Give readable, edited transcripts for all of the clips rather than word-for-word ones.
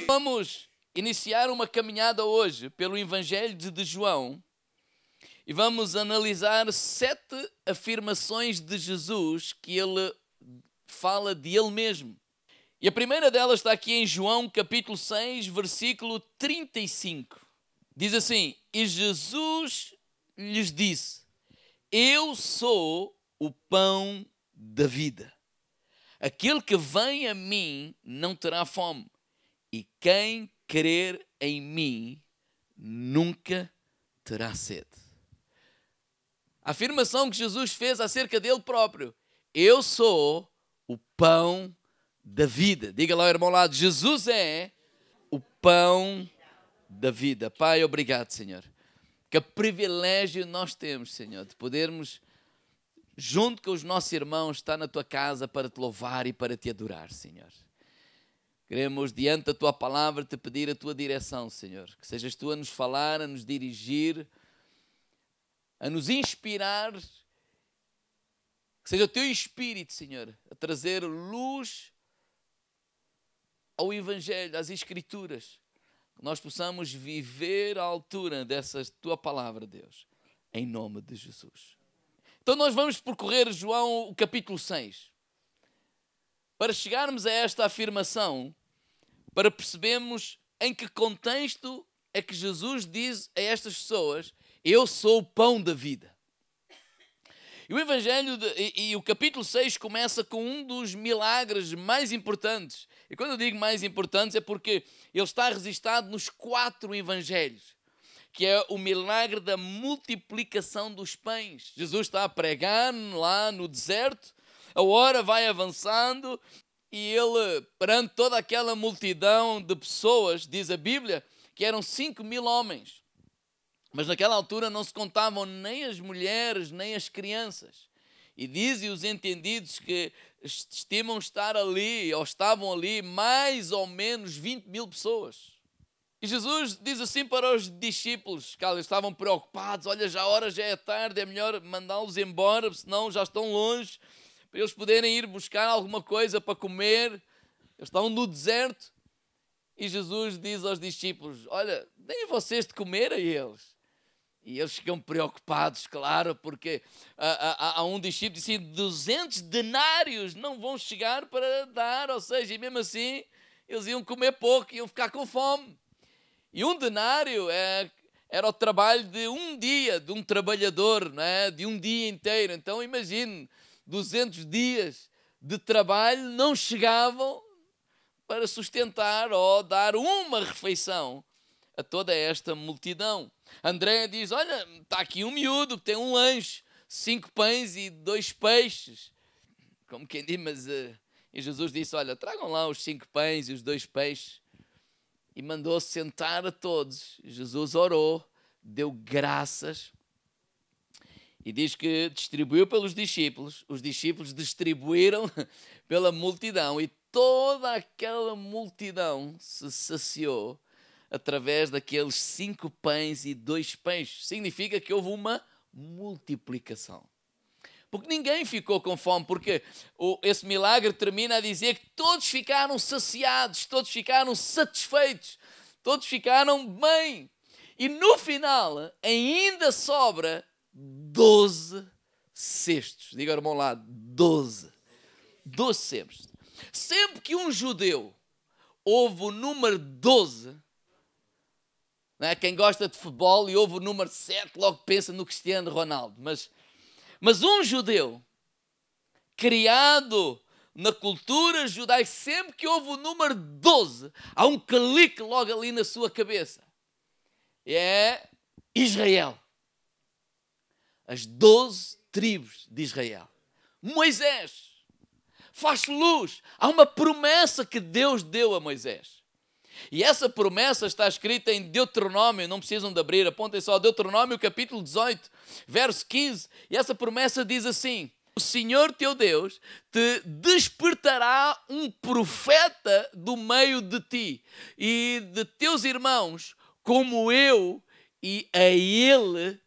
Vamos iniciar uma caminhada hoje pelo Evangelho de João e vamos analisar 7 afirmações de Jesus que ele fala de ele mesmo. E a primeira delas está aqui em João capítulo 6, versículo 35. Diz assim: E Jesus lhes disse: Eu sou o pão da vida. Aquele que vem a mim não terá fome, e quem crer em mim nunca terá sede. A afirmação que Jesus fez acerca dele próprio: Eu sou o pão da vida. Diga lá ao irmão ao lado: Jesus é o pão da vida. Pai, obrigado, Senhor. Que privilégio nós temos, Senhor, de podermos, junto com os nossos irmãos, estar na tua casa para te louvar e para te adorar, Senhor. Queremos, diante da tua palavra, te pedir a tua direção, Senhor. Que sejas tu a nos falar, a nos dirigir, a nos inspirar. Que seja o teu Espírito, Senhor, a trazer luz ao Evangelho, às Escrituras. Que nós possamos viver à altura dessa tua palavra, Deus. Em nome de Jesus. Então nós vamos percorrer João o capítulo 6. Para chegarmos a esta afirmação, para percebermos em que contexto é que Jesus diz a estas pessoas: Eu sou o pão da vida. E o Evangelho e o capítulo 6 começa com um dos milagres mais importantes. E quando eu digo mais importantes é porque ele está registado nos 4 Evangelhos, que é o milagre da multiplicação dos pães. Jesus está a pregar lá no deserto, a hora vai avançando e ele, perante toda aquela multidão de pessoas, diz a Bíblia, que eram 5.000 homens. Mas naquela altura não se contavam nem as mulheres, nem as crianças. E dizem os entendidos que estimam estar ali, ou estavam ali, mais ou menos 20.000 pessoas. E Jesus diz assim para os discípulos, que eles estavam preocupados: olha, já a hora já é tarde, é melhor mandá-los embora, senão já estão longe, para eles poderem ir buscar alguma coisa para comer. Eles estão no deserto. E Jesus diz aos discípulos: olha, deem vocês de comer a eles. E eles ficam preocupados, claro, porque há um discípulo que disse: 200 denários não vão chegar para dar, ou seja, e mesmo assim eles iam comer pouco, iam ficar com fome. E um denário era o trabalho de um dia, de um trabalhador, não é? De um dia inteiro. Então imagine, 200 dias de trabalho não chegavam para sustentar ou dar uma refeição a toda esta multidão. André diz: olha, está aqui um miúdo que tem um lanche, 5 pães e 2 peixes. Como quem diz, mas... E Jesus disse: olha, tragam lá os 5 pães e os 2 peixes. E mandou sentar a todos. Jesus orou, deu graças e diz que distribuiu pelos discípulos. Os discípulos distribuíram pela multidão e toda aquela multidão se saciou através daqueles 5 pães e 2 peixes. Significa que houve uma multiplicação. Porque ninguém ficou com fome, porque esse milagre termina a dizer que todos ficaram saciados, todos ficaram satisfeitos, todos ficaram bem. E no final ainda sobra 12 cestos. Diga ao irmão lá: 12. 12 cestos. Sempre que um judeu ouve o número 12, não é? Quem gosta de futebol e ouve o número 7 logo pensa no Cristiano Ronaldo. Mas um judeu criado na cultura judaica, sempre que ouve o número 12, há um clique logo ali na sua cabeça. É Israel. As 12 tribos de Israel. Moisés faz luz. Há uma promessa que Deus deu a Moisés. E essa promessa está escrita em Deuteronômio, não precisam de abrir, apontem só, Deuteronômio capítulo 18, verso 15. E essa promessa diz assim: o Senhor teu Deus te despertará um profeta do meio de ti e de teus irmãos, como eu, e a ele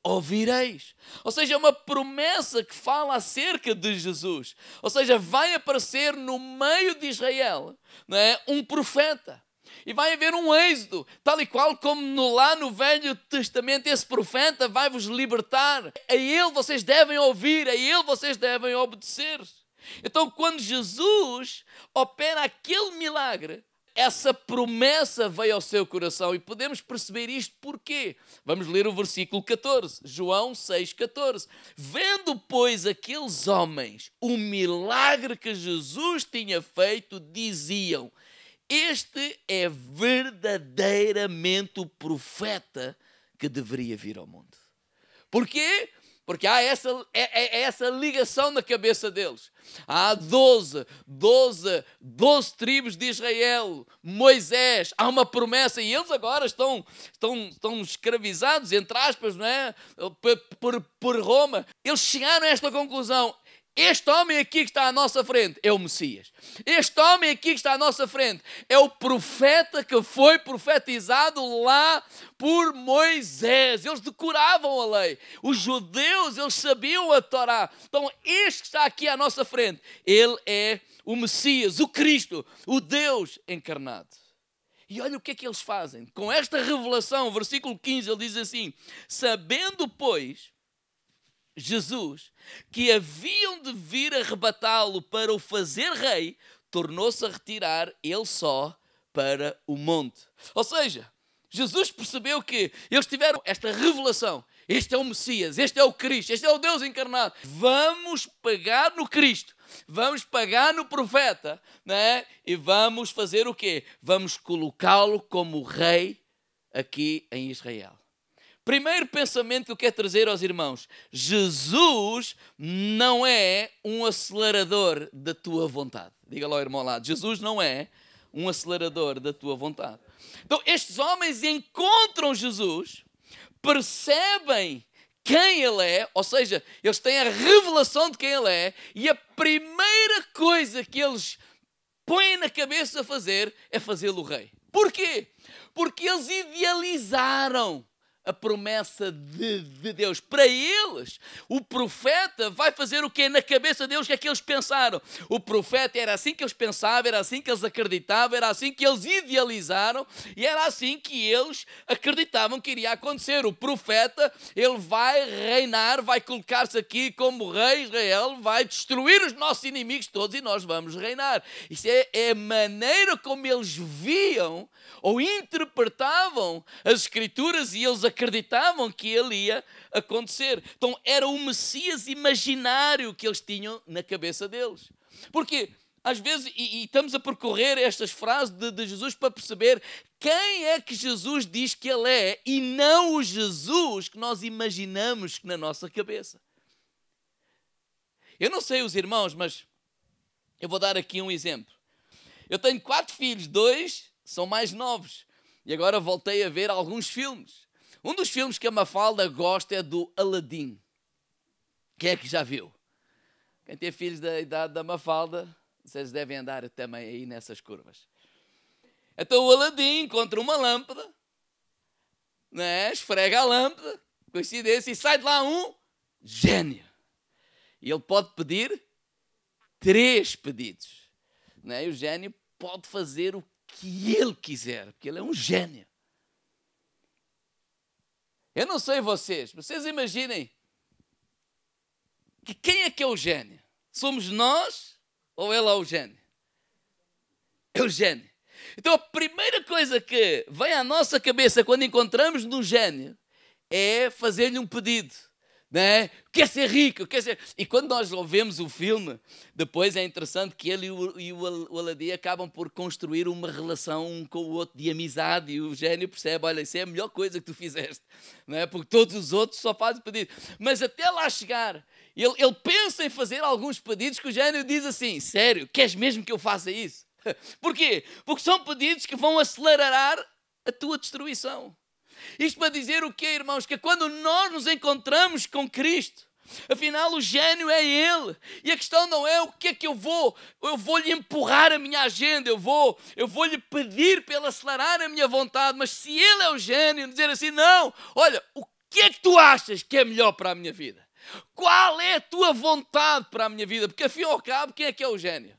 ouvireis. Ou seja, é uma promessa que fala acerca de Jesus. Ou seja, vai aparecer no meio de Israel, não é, um profeta. E vai haver um êxodo, tal e qual como lá no Velho Testamento, esse profeta vai vos libertar. A ele vocês devem ouvir, a ele vocês devem obedecer. Então, quando Jesus opera aquele milagre, essa promessa veio ao seu coração e podemos perceber isto porquê. Vamos ler o versículo 14, João 6,14. Vendo, pois, aqueles homens o milagre que Jesus tinha feito, diziam: este é verdadeiramente o profeta que deveria vir ao mundo. Porquê? Porque há essa ligação na cabeça deles. Há 12 tribos de Israel, Moisés, há uma promessa e eles agora estão escravizados, entre aspas, não é? por Roma. Eles chegaram a esta conclusão: este homem aqui que está à nossa frente é o Messias. Este homem aqui que está à nossa frente é o profeta que foi profetizado lá por Moisés. Eles decoravam a lei. Os judeus, eles sabiam a Torá. Então, este que está aqui à nossa frente, ele é o Messias, o Cristo, o Deus encarnado. E olha o que é que eles fazem. Com esta revelação, versículo 15, ele diz assim: sabendo, pois, Jesus, que haviam de vir arrebatá-lo para o fazer rei, tornou-se a retirar ele só para o monte. Ou seja, Jesus percebeu que eles tiveram esta revelação: este é o Messias, este é o Cristo, este é o Deus encarnado. Vamos pegar no Cristo, vamos pegar no profeta, né? E vamos fazer o quê? Vamos colocá-lo como rei aqui em Israel. Primeiro pensamento que eu quero trazer aos irmãos: Jesus não é um acelerador da tua vontade. Diga lá ao irmão ao lado: Jesus não é um acelerador da tua vontade. Então estes homens encontram Jesus, percebem quem ele é, ou seja, eles têm a revelação de quem ele é, e a primeira coisa que eles põem na cabeça a fazer é fazê-lo rei. Porquê? Porque eles idealizaram a promessa de Deus. Para eles, o profeta vai fazer o que é na cabeça deles, o que é que eles pensaram. O profeta era assim que eles pensavam, era assim que eles acreditavam, era assim que eles idealizaram e era assim que eles acreditavam que iria acontecer. O profeta, ele vai reinar, vai colocar-se aqui como rei Israel, vai destruir os nossos inimigos todos e nós vamos reinar. Isso é a maneira como eles viam ou interpretavam as Escrituras e eles acreditavam que ele ia acontecer. Então era o Messias imaginário que eles tinham na cabeça deles. Porque às vezes, e estamos a percorrer estas frases de Jesus para perceber quem é que Jesus diz que ele é e não o Jesus que nós imaginamos na nossa cabeça. Eu não sei os irmãos, mas eu vou dar aqui um exemplo. Eu tenho 4 filhos, 2 são mais novos. E agora voltei a ver alguns filmes. Um dos filmes que a Mafalda gosta é do Aladdin. Quem é que já viu? Quem tem filhos da idade da Mafalda, vocês devem andar também aí nessas curvas. Então o Aladdin encontra uma lâmpada, né? Esfrega a lâmpada, coincidência, e sai de lá um gênio. E ele pode pedir 3 pedidos. Né? E o gênio pode fazer o que ele quiser, porque ele é um gênio. Eu não sei vocês imaginem que quem é que é o gênio? Somos nós ou ele é o gênio? É o gênio. Então a primeira coisa que vem à nossa cabeça quando encontramos um gênio é fazer-lhe um pedido. Né? Quer ser rico, quer ser... E quando nós vemos o filme, depois é interessante que ele e o Aladdin acabam por construir uma relação um com o outro de amizade, e o gênio percebe: olha, isso é a melhor coisa que tu fizeste, não é? Porque todos os outros só fazem pedido. Mas até lá chegar, ele pensa em fazer alguns pedidos que o gênio diz assim: sério, queres mesmo que eu faça isso? Porquê? Porque são pedidos que vão acelerar a tua destruição. Isto para dizer o quê, irmãos? Que quando nós nos encontramos com Cristo, afinal o gênio é Ele. E a questão não é o que é que eu vou-lhe empurrar a minha agenda, eu vou-lhe pedir para Ele acelerar a minha vontade, mas se Ele é o gênio, dizer assim, não, olha, o que é que tu achas que é melhor para a minha vida? Qual é a tua vontade para a minha vida? Porque, ao fim e ao cabo, quem é que é o gênio?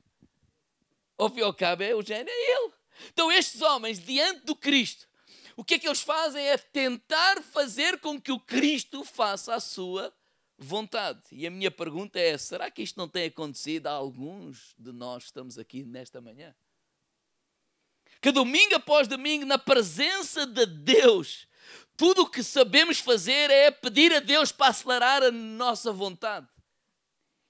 Ao fim e ao cabo, o gênio é Ele. Então, estes homens, diante do Cristo, o que é que eles fazem é tentar fazer com que o Cristo faça a sua vontade. E a minha pergunta é, será que isto não tem acontecido a alguns de nós que estamos aqui nesta manhã? Que domingo após domingo, na presença de Deus, tudo o que sabemos fazer é pedir a Deus para acelerar a nossa vontade.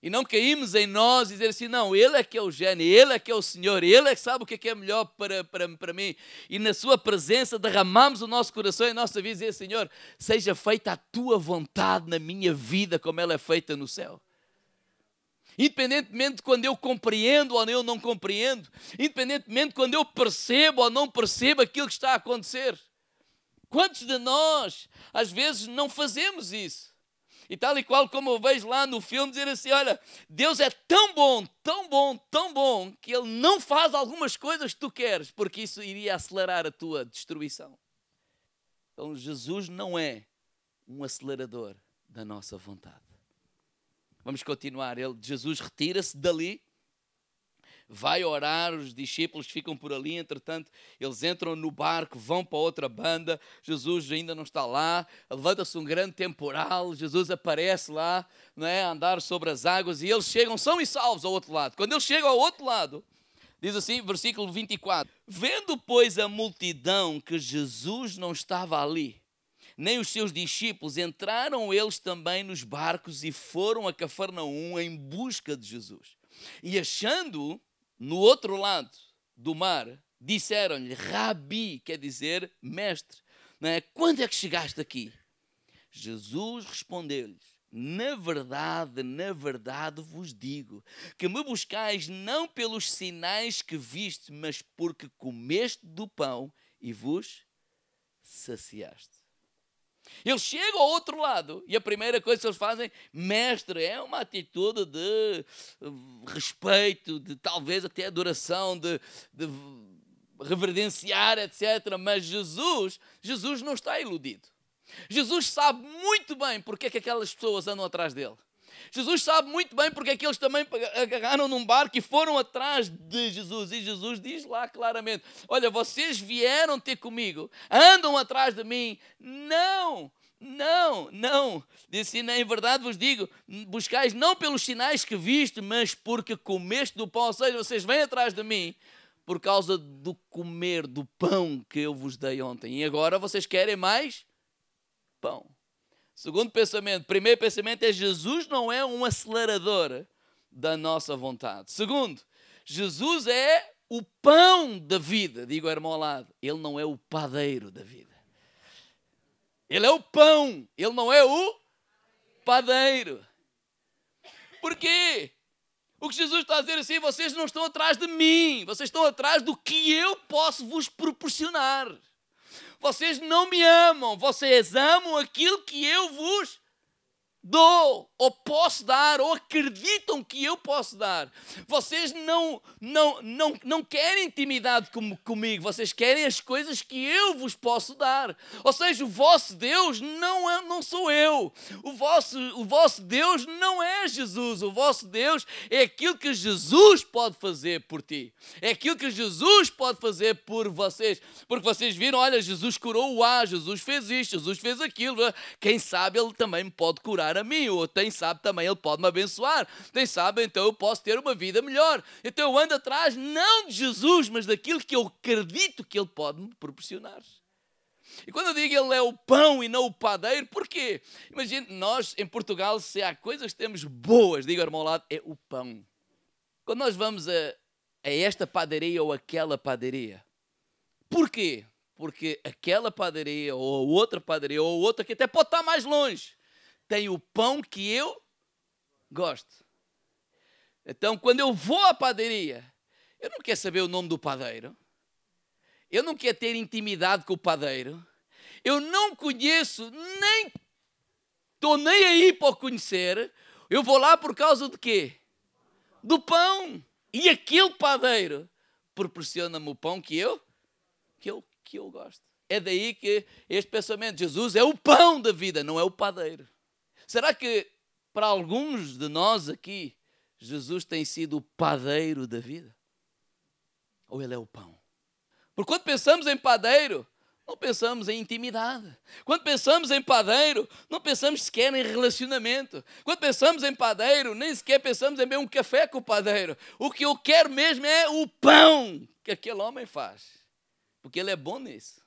E não caímos em nós e dizer assim, não, Ele é que é o gênio, Ele é que é o Senhor, Ele é que sabe o que é melhor para mim. E na sua presença derramamos o nosso coração e a nossa vida e dizer, Senhor, seja feita a Tua vontade na minha vida como ela é feita no céu. Independentemente de quando eu compreendo ou eu não compreendo, independentemente de quando eu percebo ou não percebo aquilo que está a acontecer. Quantos de nós, às vezes, não fazemos isso? E tal e qual como eu vejo lá no filme, dizer assim, olha, Deus é tão bom, tão bom, tão bom, que Ele não faz algumas coisas que tu queres, porque isso iria acelerar a tua destruição. Então, Jesus não é um acelerador da nossa vontade. Vamos continuar. Jesus retira-se dali, vai orar, os discípulos ficam por ali, entretanto, eles entram no barco, vão para outra banda, Jesus ainda não está lá, levanta-se um grande temporal, Jesus aparece lá, não é, a andar sobre as águas, e eles chegam são e salvos ao outro lado. Quando eles chegam ao outro lado, diz assim, versículo 24, vendo, pois, a multidão que Jesus não estava ali, nem os seus discípulos, entraram eles também nos barcos e foram a Cafarnaum em busca de Jesus. E achando-o no outro lado do mar, disseram-lhe, Rabi, quer dizer mestre, não é? Quando é que chegaste aqui? Jesus respondeu-lhes, na verdade vos digo, que me buscais não pelos sinais que viste, mas porque comeste do pão e vos saciaste. Eles chegam ao outro lado e a primeira coisa que eles fazem, mestre, é uma atitude de respeito, de talvez até adoração, de reverenciar, etc. Mas Jesus não está iludido. Jesus sabe muito bem porque é que aquelas pessoas andam atrás dele. Jesus sabe muito bem porque é que eles também agarraram num barco e foram atrás de Jesus. E Jesus diz lá claramente, olha, vocês vieram ter comigo, andam atrás de mim. Não. Disse, em verdade vos digo, buscais não pelos sinais que viste, mas porque comeste do pão. Ou seja, vocês vêm atrás de mim por causa do comer do pão que eu vos dei ontem. E agora vocês querem mais pão. Segundo pensamento, primeiro pensamento é Jesus não é um acelerador da nossa vontade. Segundo, Jesus é o pão da vida. Digo ao irmão ao lado, Ele não é o padeiro da vida. Ele é o pão, Ele não é o padeiro. Por quê? O que Jesus está a dizer assim, vocês não estão atrás de mim, vocês estão atrás do que eu posso vos proporcionar. Vocês não me amam, vocês amam aquilo que eu vos dou, ou posso dar, ou acreditam que eu posso dar. Vocês não querem intimidade comigo, vocês querem as coisas que eu vos posso dar. Ou seja, o vosso Deus não sou eu. O vosso Deus não é Jesus. O vosso Deus é aquilo que Jesus pode fazer por ti. É aquilo que Jesus pode fazer por vocês. Porque vocês viram, olha, Jesus curou o A, Jesus fez isto, Jesus fez aquilo. Quem sabe Ele também me pode curar a mim, ou quem sabe também Ele pode me abençoar, quem sabe então eu posso ter uma vida melhor. Então eu ando atrás não de Jesus, mas daquilo que eu acredito que Ele pode me proporcionar. E quando eu digo Ele é o pão e não o padeiro, porquê? Imagine, nós em Portugal, se há coisas que temos boas, digo ao irmão ao lado, é o pão. Quando nós vamos a esta padaria ou aquela padaria, porquê? Porque aquela padaria ou a outra padaria ou outra que até pode estar mais longe, tem o pão que eu gosto. Então, quando eu vou à padaria, Eu não quero saber o nome do padeiro. Eu não quero ter intimidade com o padeiro. Eu não conheço, nem estou nem aí para o conhecer. Eu vou lá por causa de quê? Do pão. E aquele padeiro proporciona-me o pão que eu gosto. É daí que este pensamento, Jesus é o pão da vida, não é o padeiro. Será que para alguns de nós aqui, Jesus tem sido o padeiro da vida? Ou ele é o pão? Porque quando pensamos em padeiro, não pensamos em intimidade. Quando pensamos em padeiro, não pensamos sequer em relacionamento. Quando pensamos em padeiro, nem sequer pensamos em beber um café com o padeiro. O que eu quero mesmo é o pão que aquele homem faz. Porque ele é bom nisso.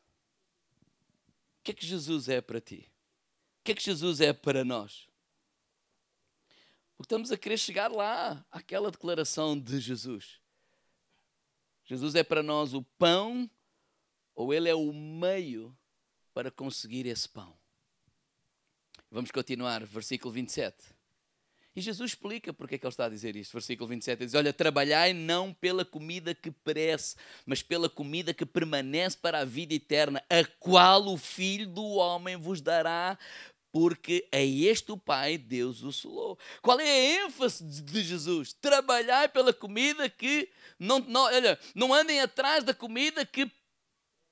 O que é que Jesus é para ti? O que é que Jesus é para nós? Porque estamos a querer chegar lá, àquela declaração de Jesus. Jesus é para nós o pão, ou ele é o meio para conseguir esse pão? Vamos continuar, versículo 27. E Jesus explica porque é que ele está a dizer isto. Versículo 27 diz, olha, trabalhai não pela comida que perece, mas pela comida que permanece para a vida eterna, a qual o Filho do Homem vos dará, porque a este o Pai, Deus o selou. Qual é a ênfase de Jesus? Trabalhai pela comida que... não andem atrás da comida que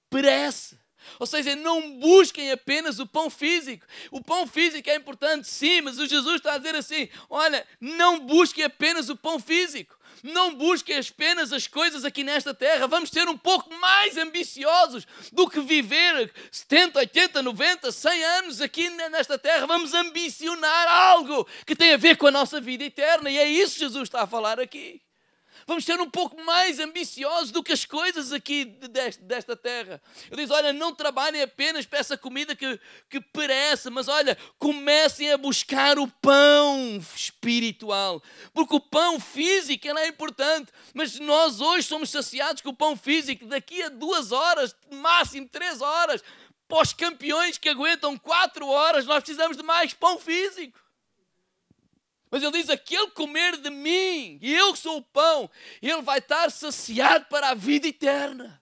perece. Ou seja, não busquem apenas o pão físico. O pão físico é importante, sim, mas o Jesus está a dizer assim, olha, não busquem apenas o pão físico. Não busquem apenas as coisas aqui nesta terra. Vamos ser um pouco mais ambiciosos do que viver 70, 80, 90, 100 anos aqui nesta terra. Vamos ambicionar algo que tem a ver com a nossa vida eterna. E é isso que Jesus está a falar aqui. Vamos ser um pouco mais ambiciosos do que as coisas aqui desta terra. Ele diz, olha, não trabalhem apenas para essa comida que perece, mas olha, comecem a buscar o pão espiritual. Porque o pão físico ele é importante, mas nós hoje somos saciados com o pão físico. Daqui a 2 horas, máximo 3 horas, para os campeões que aguentam 4 horas, nós precisamos de mais pão físico. Mas ele diz, aquele comer de mim, e eu que sou o pão, ele vai estar saciado para a vida eterna.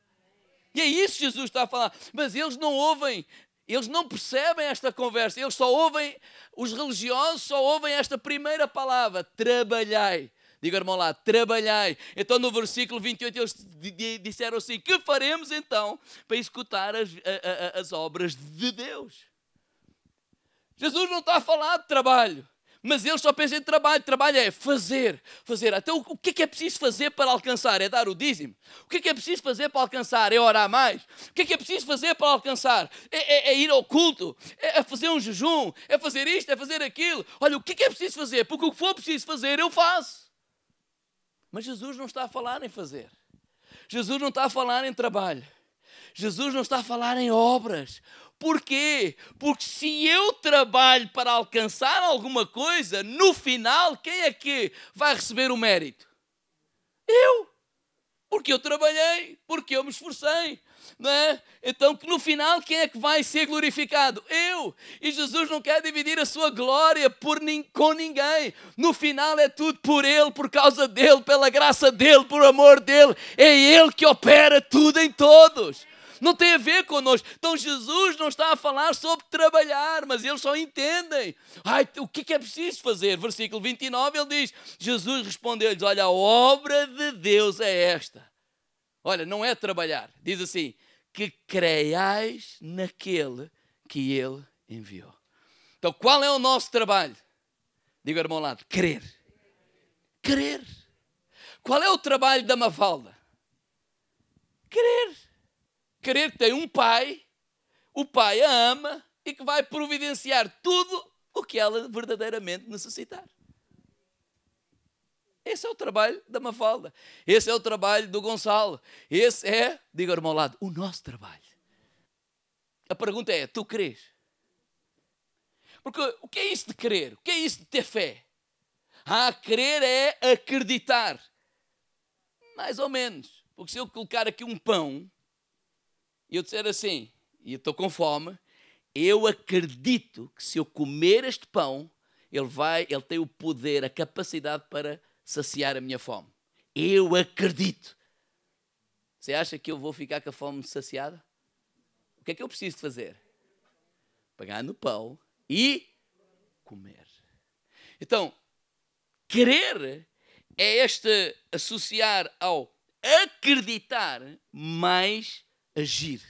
E é isso que Jesus está a falar. Mas eles não ouvem, eles não percebem esta conversa. Eles só ouvem, os religiosos só ouvem esta primeira palavra, trabalhai. Diga, irmão lá, trabalhai. Então no versículo 28 eles disseram assim, que faremos então para executar as obras de Deus? Jesus não está a falar de trabalho. Mas eles só pensam em trabalho. Trabalho é fazer. Então o que é preciso fazer para alcançar? É dar o dízimo. O que é preciso fazer para alcançar? É orar mais. O que é preciso fazer para alcançar? É ir ao culto. É fazer um jejum. É fazer isto, é fazer aquilo. Olha, o que é preciso fazer? Porque o que for preciso fazer, eu faço. Mas Jesus não está a falar em fazer. Jesus não está a falar em trabalho. Jesus não está a falar em obras. Porquê? Porque se eu trabalho para alcançar alguma coisa, no final, quem é que vai receber o mérito? Eu. Porque eu trabalhei, porque eu me esforcei. Não é? Então, no final, quem é que vai ser glorificado? Eu. E Jesus não quer dividir a sua glória com ninguém. No final é tudo por Ele, por causa dEle, pela graça dEle, por amor dEle. É Ele que opera tudo em todos. Não tem a ver connosco. Então Jesus não está a falar sobre trabalhar, mas eles só entendem. O que é preciso fazer? Versículo 29, ele diz, Jesus respondeu-lhes, olha, a obra de Deus é esta. Olha, não é trabalhar. Diz assim, que creiais naquele que Ele enviou. Então qual é o nosso trabalho? Diga ao irmão ao lado, crer. Crer. Qual é o trabalho da Mafalda? Crer. Crer que tem um pai, o pai a ama e que vai providenciar tudo o que ela verdadeiramente necessitar. Esse é o trabalho da Mafalda. Esse é o trabalho do Gonçalo. Esse é, diga ao irmão ao lado, o nosso trabalho. A pergunta é, tu crês? Porque o que é isso de crer? O que é isso de ter fé? Crer é acreditar. Mais ou menos. Porque se eu colocar aqui um pão e eu disser assim, e eu estou com fome, eu acredito que se eu comer este pão, ele tem o poder, a capacidade para saciar a minha fome. Eu acredito. Você acha que eu vou ficar com a fome saciada? O que é que eu preciso de fazer? Pegar no pão e comer. Então, crer é este associar ao acreditar mais agir.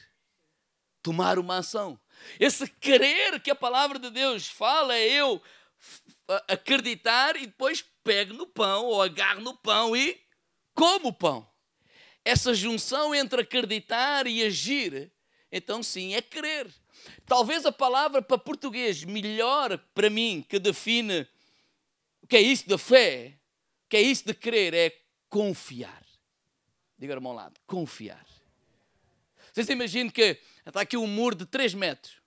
Tomar uma ação. Esse crer que a palavra de Deus fala é eu acreditar e depois pego no pão ou agarro no pão e como o pão. Essa junção entre acreditar e agir, então sim, é crer. Talvez a palavra para português melhor para mim, que define o que é isso da fé, o que é isso de crer, é confiar. Diga ao meu lado, confiar. Vocês imaginam que está aqui um muro de 3 metros.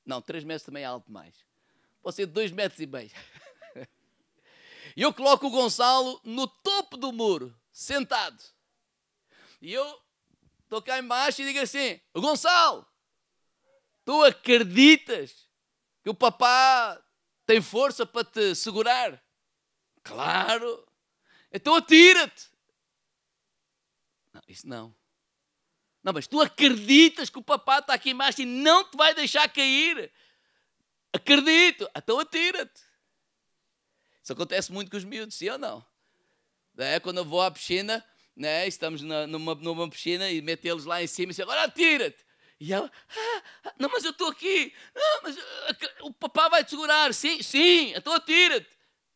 Não, 3 metros também é alto demais. Pode ser de 2,5 metros. E eu coloco o Gonçalo no topo do muro, sentado. E eu estou cá embaixo e digo assim, Gonçalo, tu acreditas que o papá tem força para te segurar? Claro. Então atira-te. Não, isso não. Não, mas tu acreditas que o papá está aqui embaixo e não te vai deixar cair? Acredito. Então atira-te. Isso acontece muito com os miúdos, sim ou não? Quando eu vou à piscina, né, estamos numa piscina e meto eles lá em cima e diz, agora atira-te. E ela, não, mas eu estou aqui. Não, mas o papá vai te segurar. Sim, sim, então atira-te.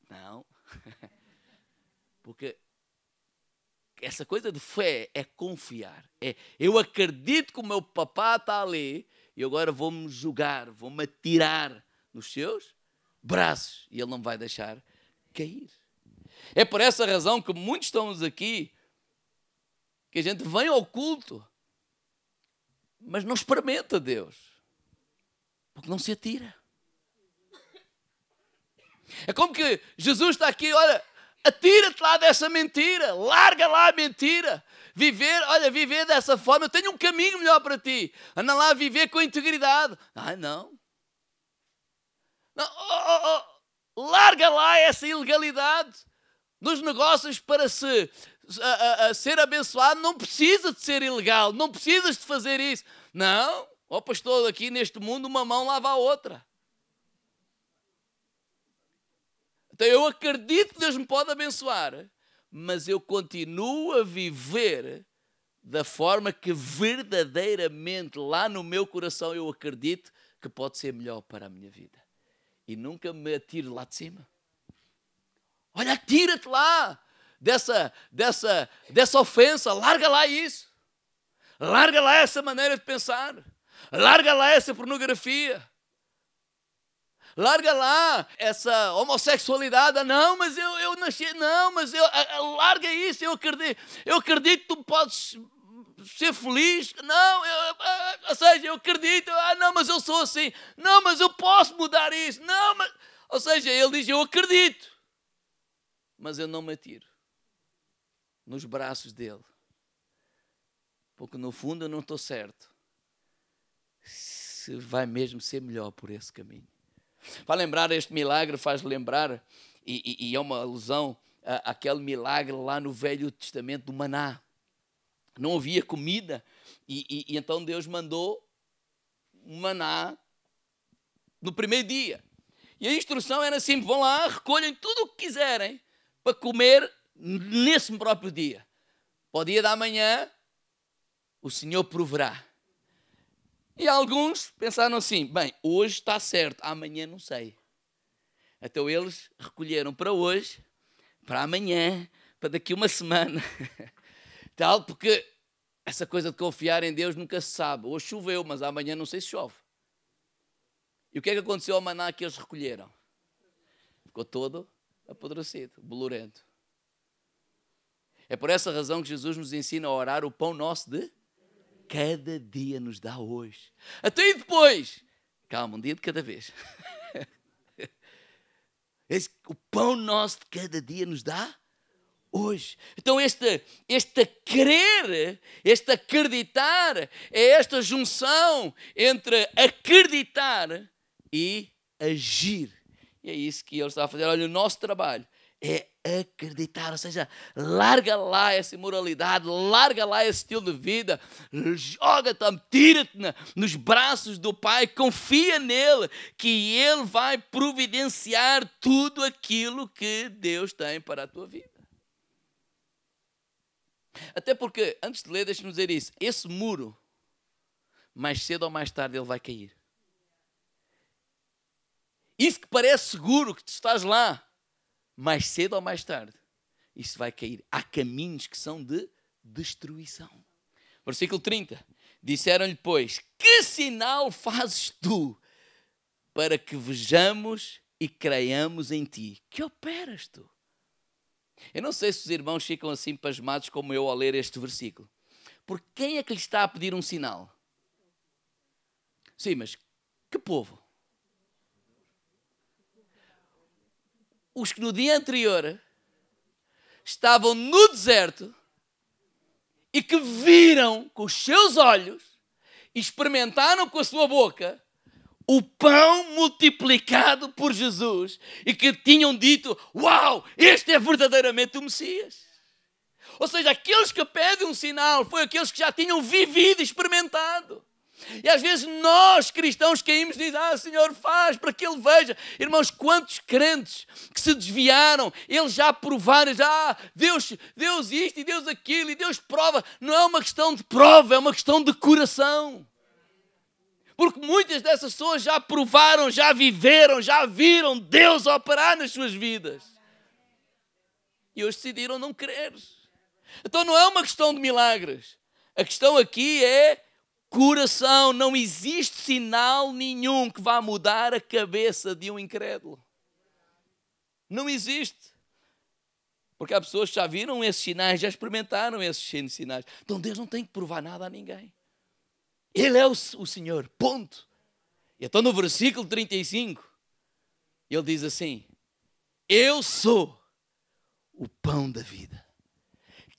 Não. Porque essa coisa de fé é confiar. É, eu acredito que o meu papá está ali e agora vou-me jogar, vou-me atirar nos seus braços e ele não vai deixar cair. É por essa razão que muitos estamos aqui, que a gente vem ao culto, mas não experimenta Deus, porque não se atira. É como que Jesus está aqui, olha, atira-te lá dessa mentira, larga lá a mentira, viver dessa forma, eu tenho um caminho melhor para ti, anda lá a viver com integridade. Não, larga lá essa ilegalidade nos negócios para ser abençoado, não precisa de ser ilegal, não precisas de fazer isso. Não, pastor, aqui neste mundo uma mão lava a outra. Então eu acredito que Deus me pode abençoar, mas eu continuo a viver da forma que verdadeiramente lá no meu coração eu acredito que pode ser melhor para a minha vida. E nunca me atiro lá de cima. Olha, atira-te lá dessa ofensa, larga lá isso. Larga lá essa maneira de pensar. Larga lá essa pornografia. Larga lá essa homossexualidade. Não, mas eu nasci. Não, mas larga isso. Eu acredito que tu podes ser feliz. Não, ou seja, eu acredito. Não, mas eu sou assim. Não, mas eu posso mudar isso. Não, mas... Ou seja, ele diz, eu acredito. Mas eu não me atiro nos braços dele. Porque no fundo eu não estou certo se vai mesmo ser melhor por esse caminho. Para lembrar este milagre, faz lembrar, e é uma alusão àquele milagre lá no Velho Testamento do maná. Não havia comida, e então Deus mandou um maná no primeiro dia. E a instrução era assim, vão lá, recolhem tudo o que quiserem para comer nesse próprio dia. Para o dia da manhã, o Senhor proverá. E alguns pensaram assim, bem, hoje está certo, amanhã não sei. Então eles recolheram para hoje, para amanhã, para daqui uma semana. Tal, porque essa coisa de confiar em Deus nunca se sabe. Hoje choveu, mas amanhã não sei se chove. E o que é que aconteceu ao maná que eles recolheram? Ficou todo apodrecido, bolorento. É por essa razão que Jesus nos ensina a orar o pão nosso de cada dia nos dá hoje. Até e depois. Calma, um dia de cada vez. O pão nosso de cada dia nos dá hoje. Então este crer, este acreditar, é esta junção entre acreditar e agir. E é isso que ele está a fazer. Olha, o nosso trabalho é acreditar, ou seja, larga lá essa imoralidade, larga lá esse estilo de vida, joga-te, tira-te nos braços do Pai, confia nele, que ele vai providenciar tudo aquilo que Deus tem para a tua vida. Até porque, antes de ler, deixa-me dizer isso, esse muro, mais cedo ou mais tarde, ele vai cair. Isso que parece seguro que tu estás lá, mais cedo ou mais tarde, isso vai cair. Há caminhos que são de destruição. Versículo 30. Disseram-lhe, pois, que sinal fazes tu para que vejamos e creiamos em ti? Que operas tu? Eu não sei se os irmãos ficam assim pasmados como eu ao ler este versículo. Porque quem é que lhe está a pedir um sinal? Sim, mas que povo? Os que no dia anterior estavam no deserto e que viram com os seus olhos e experimentaram com a sua boca o pão multiplicado por Jesus e que tinham dito, uau, este é verdadeiramente o Messias. Ou seja, aqueles que pedem um sinal foi aqueles que já tinham vivido e experimentado. E às vezes nós, cristãos, caímos e dizemos, Senhor, faz para que Ele veja. Irmãos, quantos crentes que se desviaram, eles já provaram, Deus isto e Deus aquilo, e Deus prova. Não é uma questão de prova, é uma questão de coração. Porque muitas dessas pessoas já provaram, já viveram, já viram Deus operar nas suas vidas. E hoje decidiram não crer. Então não é uma questão de milagres. A questão aqui é coração. Não existe sinal nenhum que vá mudar a cabeça de um incrédulo. Não existe. Porque há pessoas que já viram esses sinais, já experimentaram esses sinais. Então Deus não tem que provar nada a ninguém. Ele é o Senhor, ponto. E então no versículo 35, ele diz assim, eu sou o pão da vida.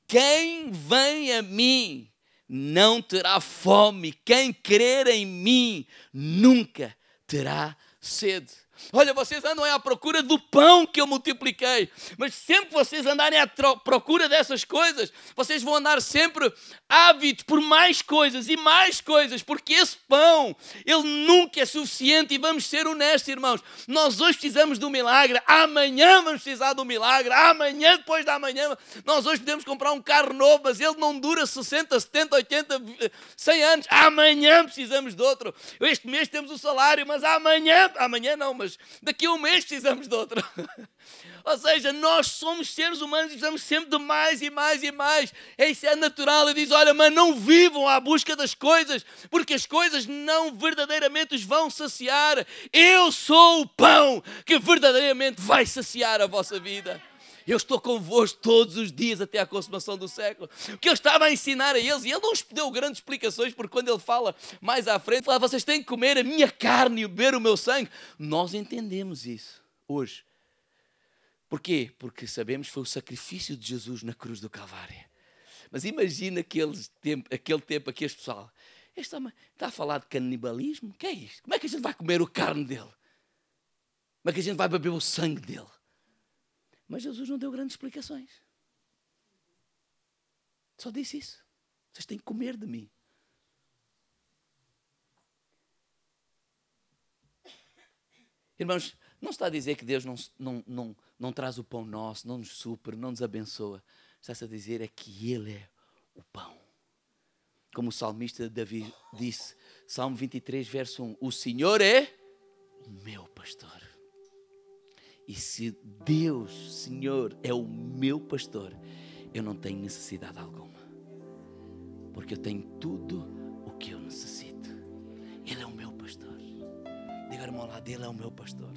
Quem vem a mim não terá fome. Quem crer em mim nunca terá sede. Olha, vocês andam à procura do pão que eu multipliquei, mas sempre que vocês andarem à procura dessas coisas, vocês vão andar sempre ávidos por mais coisas e mais coisas, porque esse pão, ele nunca é suficiente. E vamos ser honestos, irmãos, nós hoje precisamos de um milagre, amanhã vamos precisar de um milagre, amanhã, depois da amanhã, nós hoje podemos comprar um carro novo, mas ele não dura 60, 70, 80, 100 anos, amanhã precisamos de outro. Este mês temos o salário, mas amanhã não, mas daqui a um mês precisamos de outro. Ou seja, nós somos seres humanos e precisamos sempre de mais e mais e mais. Isso é natural. Ele diz, olha, mas não vivam à busca das coisas, porque as coisas não verdadeiramente os vão saciar. Eu sou o pão que verdadeiramente vai saciar a vossa vida. Eu estou convosco todos os dias até à consumação do século. O que eu estava a ensinar a eles, e ele não deu grandes explicações, porque quando ele fala mais à frente, fala, vocês têm que comer a minha carne e beber o meu sangue. Nós entendemos isso hoje. Porquê? Porque sabemos que foi o sacrifício de Jesus na cruz do Calvário. Mas imagina aquele tempo, aquele pessoal, este homem está a falar de canibalismo? O que é isto? Como é que a gente vai comer a carne dele? Como é que a gente vai beber o sangue dele? Mas Jesus não deu grandes explicações. Só disse isso. Vocês têm que comer de mim. Irmãos, não está a dizer que Deus não traz o pão nosso, não nos supre, não nos abençoa. Está-se a dizer é que Ele é o pão. Como o salmista Davi disse, Salmo 23, verso 1, o Senhor é o meu pastor. E se Deus, Senhor, é o meu pastor, eu não tenho necessidade alguma. Porque eu tenho tudo o que eu necessito. Ele é o meu pastor. Diga, irmão, lá dele é o meu pastor.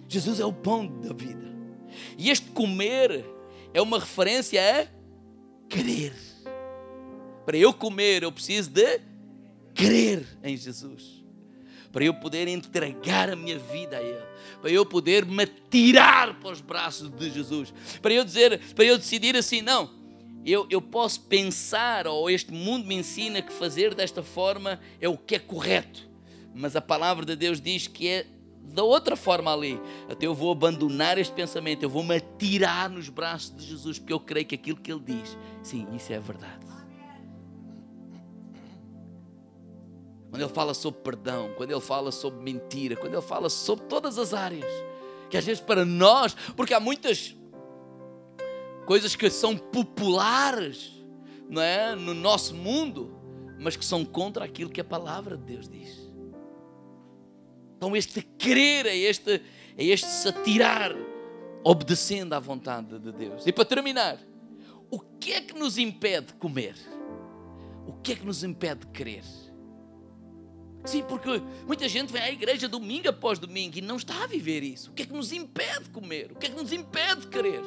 Jesus é o pão da vida. E este comer é uma referência a crer. Para eu comer, eu preciso de crer em Jesus. Para eu poder entregar a minha vida a Ele, para eu poder me atirar para os braços de Jesus, para eu decidir assim, não, eu posso pensar, ou este mundo me ensina que fazer desta forma é o que é correto, mas a palavra de Deus diz que é da outra forma ali. Até eu vou abandonar este pensamento, eu vou-me atirar nos braços de Jesus, porque eu creio que aquilo que Ele diz, sim, isso é verdade. Quando Ele fala sobre perdão, quando Ele fala sobre mentira, quando Ele fala sobre todas as áreas, que às vezes para nós, porque há muitas coisas que são populares, não é, no nosso mundo, mas que são contra aquilo que a palavra de Deus diz. Então este querer é este se atirar, obedecendo à vontade de Deus. E para terminar, o que é que nos impede de comer? O que é que nos impede de querer? Sim, porque muita gente vem à igreja domingo após domingo e não está a viver isso. O que é que nos impede de comer? O que é que nos impede de querer?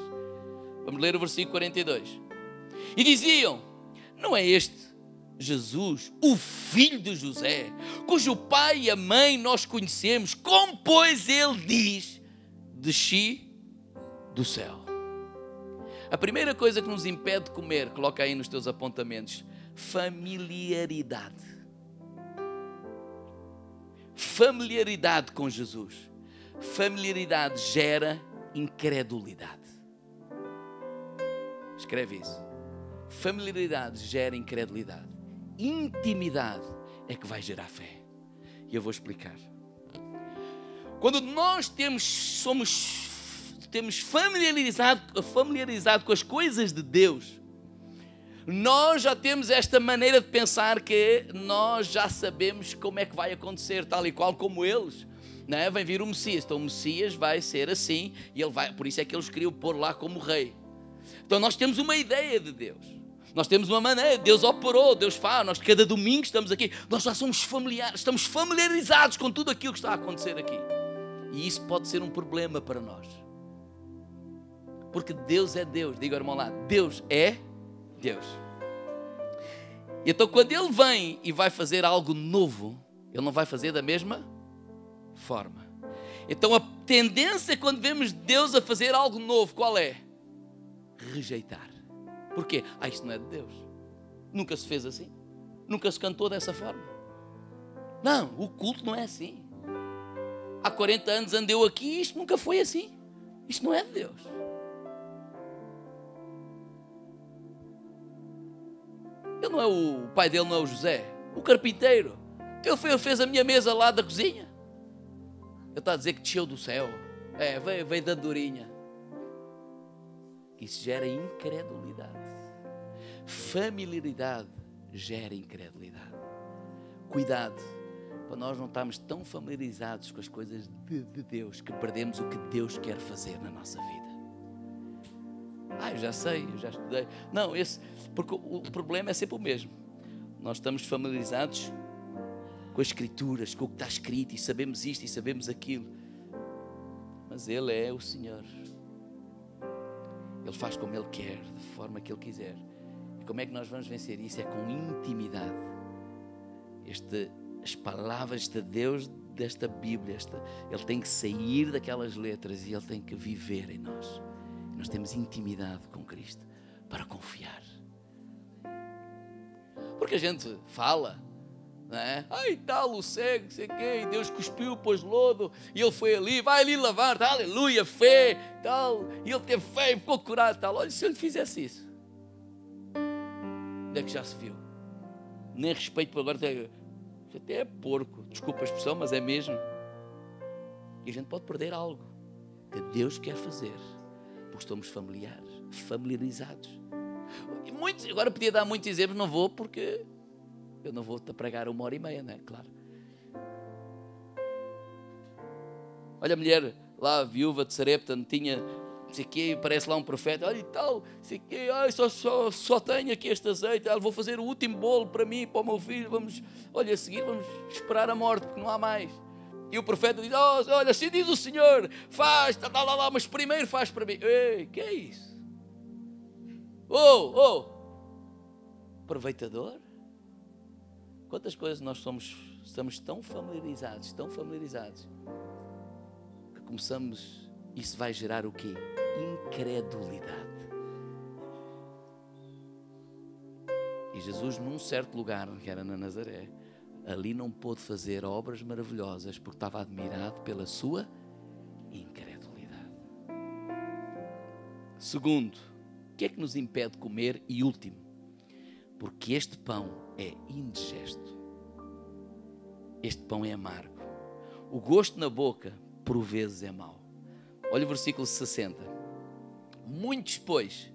Vamos ler o versículo 42. E diziam, não é este Jesus, o filho de José, cujo pai e a mãe nós conhecemos, como pois ele diz, desci do céu. A primeira coisa que nos impede de comer, coloca aí nos teus apontamentos, familiaridade. Familiaridade com Jesus. Familiaridade gera incredulidade. Escreve isso. Familiaridade gera incredulidade. Intimidade é que vai gerar fé. E eu vou explicar. Quando nós temos familiarizado com as coisas de Deus, nós já temos esta maneira de pensar que nós já sabemos como é que vai acontecer, tal e qual como eles. Não é? Vem vir o Messias, então o Messias vai ser assim, e ele vai, por isso é que eles queriam pôr lá como rei. Então nós temos uma ideia de Deus, nós temos uma maneira, Deus operou, Deus faz, nós cada domingo estamos aqui, nós já somos familiares, estamos familiarizados com tudo aquilo que está a acontecer aqui. E isso pode ser um problema para nós. Porque Deus é Deus, diga ao irmão lá, Deus é Deus. Então quando Ele vem e vai fazer algo novo, Ele não vai fazer da mesma forma. Então a tendência quando vemos Deus a fazer algo novo, qual é? Rejeitar. Porquê? Isto não é de Deus. Nunca se fez assim. Nunca se cantou dessa forma. Não, o culto não é assim. Há 40 anos andeu aqui e isto nunca foi assim. Isto não é de Deus. Ele não é o pai dele, não é o José, o carpinteiro. Ele fez a minha mesa lá da cozinha. Ele está a dizer que desceu do céu. Veio da andorinha. Isso gera incredulidade. Familiaridade gera incredulidade. Cuidado, para nós não estarmos tão familiarizados com as coisas de Deus que perdemos o que Deus quer fazer na nossa vida. Eu já sei, eu já estudei. Não, porque o problema é sempre o mesmo. Nós estamos familiarizados com as Escrituras, com o que está escrito, e sabemos isto e sabemos aquilo. Mas Ele é o Senhor. Ele faz como Ele quer, de forma que Ele quiser. E como é que nós vamos vencer isso? É com intimidade. As palavras de Deus, desta Bíblia, Ele tem que sair daquelas letras e Ele tem que viver em nós. Nós temos intimidade com Cristo para confiar. Porque a gente fala, não é? Tal, o cego, sei quê, e Deus cuspiu, pôs lodo, e ele foi ali, vai ali lavar, tá, aleluia, fé, tal, e ele teve fé e ficou curado, tal. Olha, se ele fizesse isso, onde é que já se viu? Nem respeito por agora, até é porco, desculpa a expressão, mas é mesmo. E a gente pode perder algo que Deus quer fazer, porque estamos familiarizados. E agora podia dar muitos exemplos, não vou, porque eu não vou-te pregar 1h30, não é? Claro. Olha a mulher lá, a viúva de Sarepta, não tinha, não sei o quê, parece lá um profeta, olha e tal, não sei o quê, só tenho aqui este azeite, vou fazer o último bolo para mim, para o meu filho, olha, a seguir vamos esperar a morte, porque não há mais. E o profeta diz, olha, assim diz o Senhor, faz, mas primeiro faz para mim. Ei, que é isso? Aproveitador? Quantas coisas nós estamos tão familiarizados, que começamos, isso vai gerar o quê? Incredulidade. E Jesus, num certo lugar, que era na Nazaré, ali não pôde fazer obras maravilhosas porque estava admirado pela sua incredulidade. Segundo, o que é que nos impede de comer? E último, porque este pão é indigesto. Este pão é amargo. O gosto na boca, por vezes, é mau. Olha o versículo 60. Muitos, pois,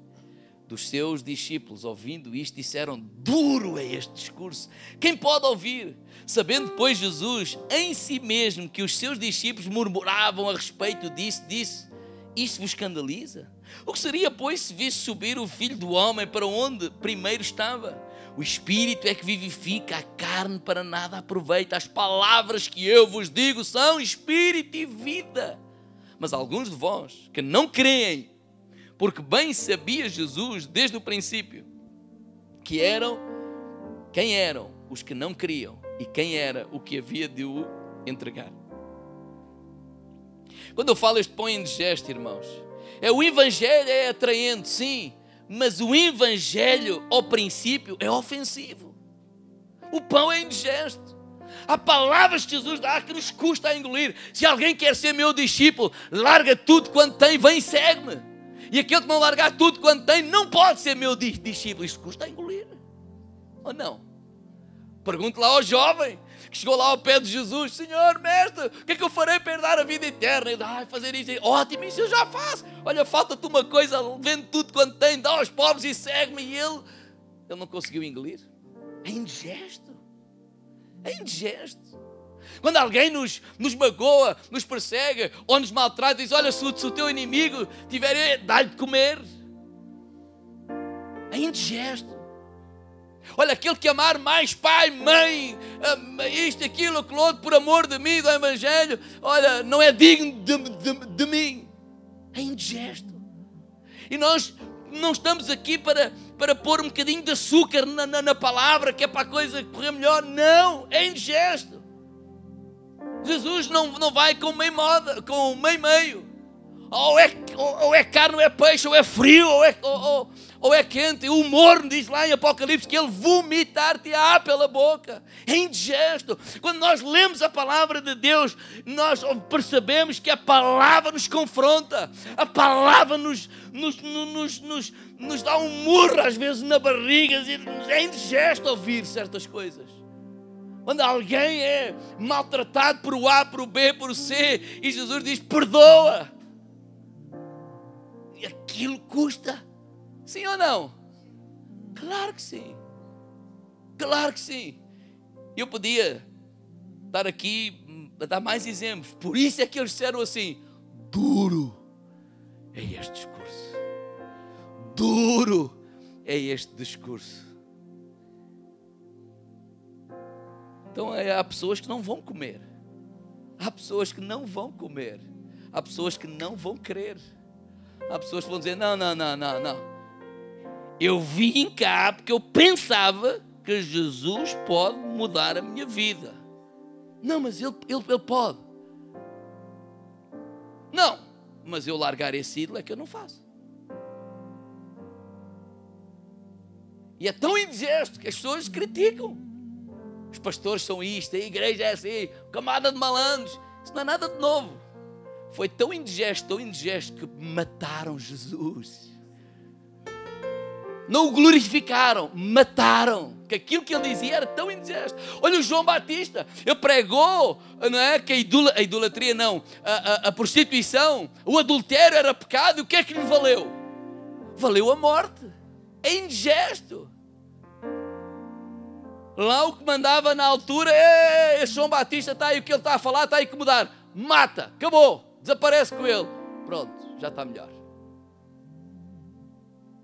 dos seus discípulos, ouvindo isto, disseram: duro é este discurso, quem pode ouvir? Sabendo, pois, Jesus em si mesmo que os seus discípulos murmuravam a respeito disso, disse: isto vos escandaliza? O que seria, pois, se visse subir o Filho do Homem para onde primeiro estava? O Espírito é que vivifica, a carne para nada aproveita. As palavras que eu vos digo são Espírito e vida. Mas alguns de vós que não creem, porque bem sabia Jesus desde o princípio que quem eram os que não criam e quem era o que havia de o entregar. Quando eu falo este pão indigesto, irmãos, o Evangelho é atraente, sim, mas o Evangelho, ao princípio, é ofensivo. O pão é indigesto. Há palavras que Jesus dá que nos custa a engolir. Se alguém quer ser meu discípulo, larga tudo quanto tem, vem e segue-me. E aquele que não largar tudo quanto tem, não pode ser meu discípulo. Isto custa a engolir. Ou não? Pergunte lá ao jovem que chegou lá ao pé de Jesus: Senhor, mestre, o que é que eu farei para herdar a vida eterna? Ele diz: fazer isto. Ótimo, isso eu já faço. Olha, falta-te uma coisa, vende tudo quanto tem, dá aos pobres e segue-me. E ele não conseguiu engolir. É indigesto. É indigesto. Quando alguém nos magoa, nos persegue ou nos maltrata, diz: olha, se o teu inimigo tiver, dá-lhe de comer. É indigesto. Olha, aquele que amar mais pai, mãe, isto, aquilo, aquilo outro, por amor de mim, do Evangelho, olha, não é digno de mim. É indigesto. E nós não estamos aqui para pôr um bocadinho de açúcar na palavra, que é para a coisa correr melhor. Não, é indigesto. Jesus não vai com meio moda, com meio. Ou é carne, ou é peixe, ou é frio, ou é quente. O morno diz lá em Apocalipse que ele vomitar-te-á pela boca. É indigesto. Quando nós lemos a palavra de Deus, nós percebemos que a palavra nos confronta. A palavra nos dá um murro às vezes na barriga. É indigesto ouvir certas coisas. Quando alguém é maltratado por o A, por o B, por o C, e Jesus diz: perdoa. E aquilo custa. Sim ou não? Claro que sim. Claro que sim. Eu podia estar aqui a dar mais exemplos. Por isso é que eles disseram assim: duro é este discurso. Duro é este discurso. Então há pessoas que não vão comer. Há pessoas que não vão comer. Há pessoas que não vão crer. Há pessoas que vão dizer: não. Eu vim cá porque eu pensava que Jesus pode mudar a minha vida. Não, mas ele pode. Não, mas eu largar esse ídolo é que eu não faço. E é tão indigesto que as pessoas criticam. Os pastores são isto, a igreja é assim, camada de malandros. Isso não é nada de novo. Foi tão indigesto que mataram Jesus. Não o glorificaram, mataram. Que aquilo que ele dizia era tão indigesto. Olha o João Batista, ele pregou, não é, que a idolatria não, a prostituição, o adultério era pecado. E o que é que lhe valeu? Valeu a morte. É indigesto. Lá o que mandava na altura: esse João Batista está aí, o que ele está a falar está aí que mudar. Mata, acabou, desaparece com ele. Pronto, já está melhor.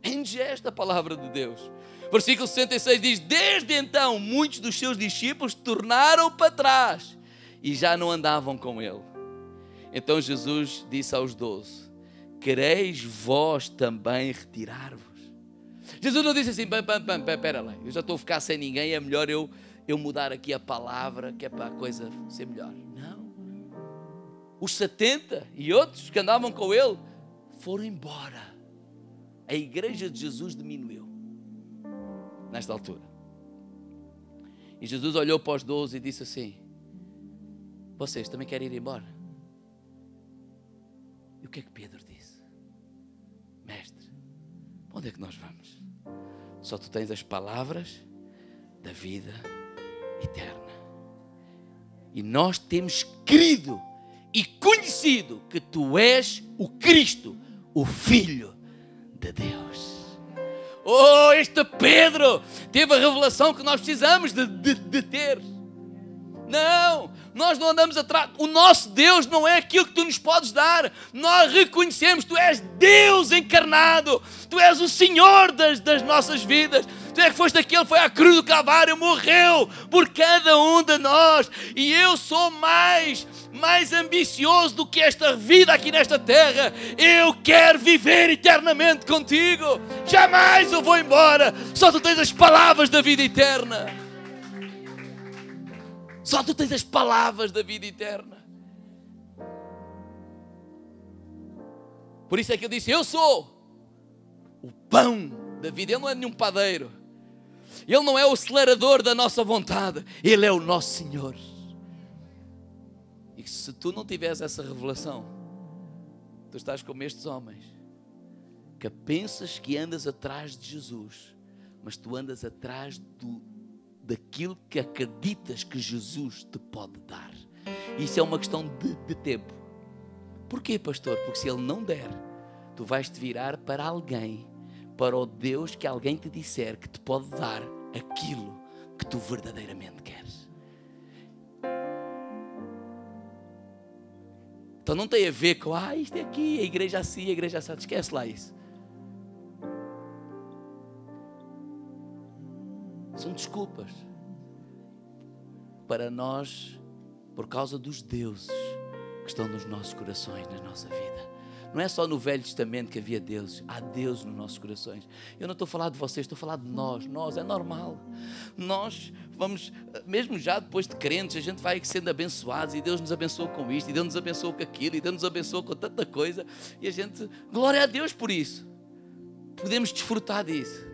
É indigesta a palavra de Deus. Versículo 66 diz: desde então muitos dos seus discípulos tornaram para trás e já não andavam com ele. Então Jesus disse aos 12: quereis vós também retirar-vos? Jesus não disse assim: espera lá, eu já estou a ficar sem ninguém, é melhor eu mudar aqui a palavra, que é para a coisa ser melhor. Não. Os 70 e outros que andavam com ele foram embora. A igreja de Jesus diminuiu nesta altura. E Jesus olhou para os 12 e disse assim: vocês também querem ir embora? E o que é que Pedro disse? Mestre, para onde é que nós vamos? Só tu tens as palavras da vida eterna. E nós temos crido e conhecido que tu és o Cristo, o Filho de Deus. Oh, este Pedro teve a revelação que nós precisamos de ter. Não, nós não andamos atrás. O nosso Deus não é aquilo que tu nos podes dar. Nós reconhecemos, tu és Deus encarnado. Tu és o Senhor das nossas vidas. Tu é que foste aquele que foi à cruz do Calvário, morreu por cada um de nós. E eu sou mais ambicioso do que esta vida aqui nesta terra. Eu quero viver eternamente contigo. Jamais eu vou embora. Só tu tens as palavras da vida eterna. Só tu tens as palavras da vida eterna. Por isso é que eu disse: eu sou o pão da vida. Ele não é nenhum padeiro. Ele não é o acelerador da nossa vontade. Ele é o nosso Senhor. E se tu não tiveres essa revelação, tu estás como estes homens, que pensas que andas atrás de Jesus, mas tu andas atrás daquilo que acreditas que Jesus te pode dar. Isso é uma questão de tempo. Porquê, pastor? Porque se Ele não der, tu vais te virar para alguém, para o Deus que alguém te disser que te pode dar aquilo que tu verdadeiramente queres. Então não tem a ver com, isto é aqui, a igreja assim, a igreja assim. Esquece lá isso. São desculpas para nós, por causa dos deuses que estão nos nossos corações, na nossa vida. Não é só no Velho Testamento que havia deuses. Há deuses nos nossos corações. Eu não estou a falar de vocês, estou a falar de nós. Nós, é normal. Nós vamos, mesmo já depois de crentes, a gente vai sendo abençoados. E Deus nos abençoou com isto, e Deus nos abençoou com aquilo, e Deus nos abençoou com tanta coisa. E a gente, glória a Deus por isso. Podemos desfrutar disso.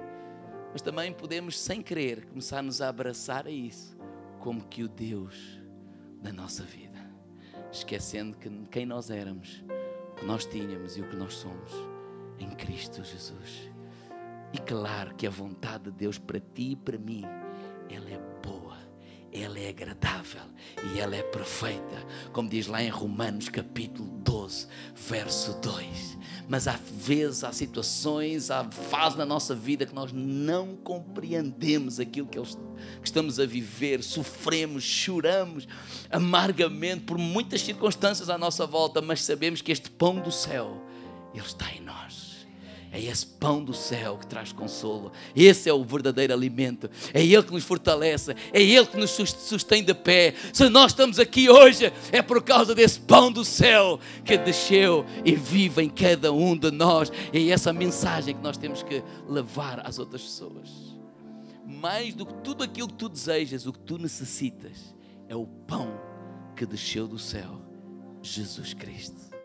Mas também podemos, sem querer, começar-nos a abraçar a isso como que o Deus da nossa vida, esquecendo que quem nós éramos, o que nós tínhamos e o que nós somos em Cristo Jesus. E claro que a vontade de Deus para ti e para mim, ela é boa, ela é agradável e ela é perfeita, como diz lá em Romanos capítulo 12, verso 2. Mas há vezes, há situações, há fases na nossa vida que nós não compreendemos aquilo que estamos a viver, sofremos, choramos amargamente por muitas circunstâncias à nossa volta, mas sabemos que este pão do céu, Ele está em nós. É esse pão do céu que traz consolo. Esse é o verdadeiro alimento. É Ele que nos fortalece. É Ele que nos sustém de pé. Se nós estamos aqui hoje, é por causa desse pão do céu que desceu e vive em cada um de nós. É essa mensagem que nós temos que levar às outras pessoas. Mais do que tudo aquilo que tu desejas, o que tu necessitas, é o pão que desceu do céu, Jesus Cristo.